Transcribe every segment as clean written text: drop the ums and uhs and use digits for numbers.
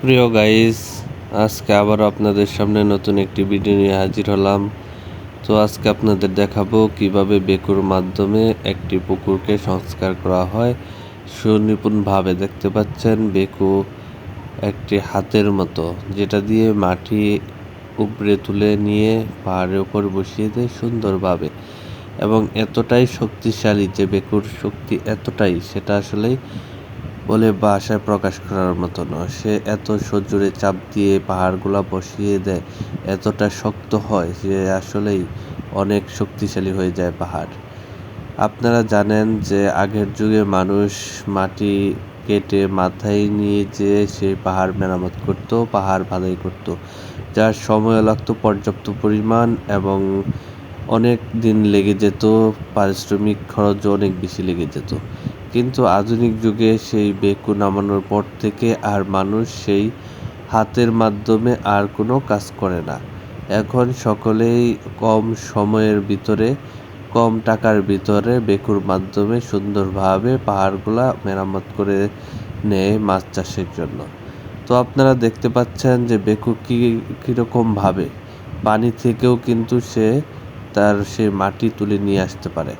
প্রিয় গাইস, আজকে আবার আপনাদের সামনে নতুন একটি ভিডিও নিয়ে হাজির হলাম। তো আজকে আপনাদের দেখাবো কিভাবে বেকুর মাধ্যমে একটি পুকুরকে সংস্কার করা হয় সুনিপুণভাবে। দেখতে পাচ্ছেন বেকু একটি হাতের মতো, যেটা দিয়ে মাটি উপড়ে তুলে নিয়ে পাহাড়ের উপর বসিয়ে দেয় সুন্দরভাবে, এবং এতটাই শক্তিশালী যে বেকুর শক্তি এতটাই, সেটা আসলেই বলে ভাষায় প্রকাশ করার মতো নয়। সে এত সজোরে চাপ দিয়ে পাহাড়গুলা বসিয়ে দেয়, এতটা শক্ত হয় যে আসলেই অনেক শক্তিশালী হয়ে যায় পাহাড়। আপনারা জানেন যে আগের যুগে মানুষ মাটি কেটে মাথায় নিয়ে যেয়ে সেই পাহাড় মেরামত করত, পাহাড় বাঁধাই করত, যার সময় লাগতো পর্যাপ্ত পরিমাণ এবং অনেক দিন লেগে যেত, পারিশ্রমিক খরচও অনেক বেশি লেগে যেত। কিন্তু আধুনিক যুগে সেই বেকু নামানোর পর থেকে আর মানুষ সেই হাতের মাধ্যমে আর কোনো কাজ করে না। এখন সকলেই কম সময়ের ভিতরে, কম টাকার ভিতরে বেকুর মাধ্যমে সুন্দরভাবে পাহাড়গুলা মেরামত করে নেয় মাছ চাষের জন্য। তো আপনারা দেখতে পাচ্ছেন যে বেকু কীরকমভাবে পানি থেকেও কিন্তু সে তার সে মাটি তুলে নিয়ে আসতে পারে।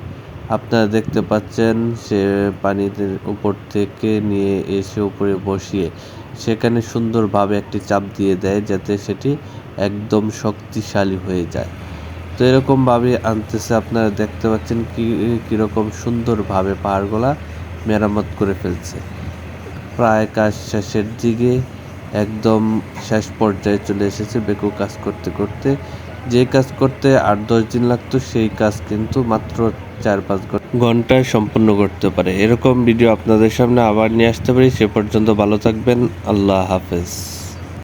আপনারা দেখতে পাচ্ছেন সে পানিতে উপর থেকে নিয়ে এসে উপরে বসিয়ে সেখানে সুন্দরভাবে একটি চাপ দিয়ে দেয়, যাতে সেটি একদম শক্তিশালী হয়ে যায়। তো এরকমভাবে আনতেছে, আপনারা দেখতে পাচ্ছেন কীরকম সুন্দরভাবে পাহাড়গুলা মেরামত করে ফেলছে। প্রায় কাজ শেষের দিকে, একদম শেষ পর্যায়ে চলে এসেছে বেকু কাজ করতে করতে। যে কাজ করতে 8-10 দিন লাগতো, সেই কাজ কিন্তু মাত্র 4-5 ঘন্টায় সম্পন্ন করতে পারে। এরকম ভিডিও আপনাদের সামনে আবার নিয়ে আসতে পারি। সে পর্যন্ত ভালো থাকবেন। আল্লাহ হাফেজ।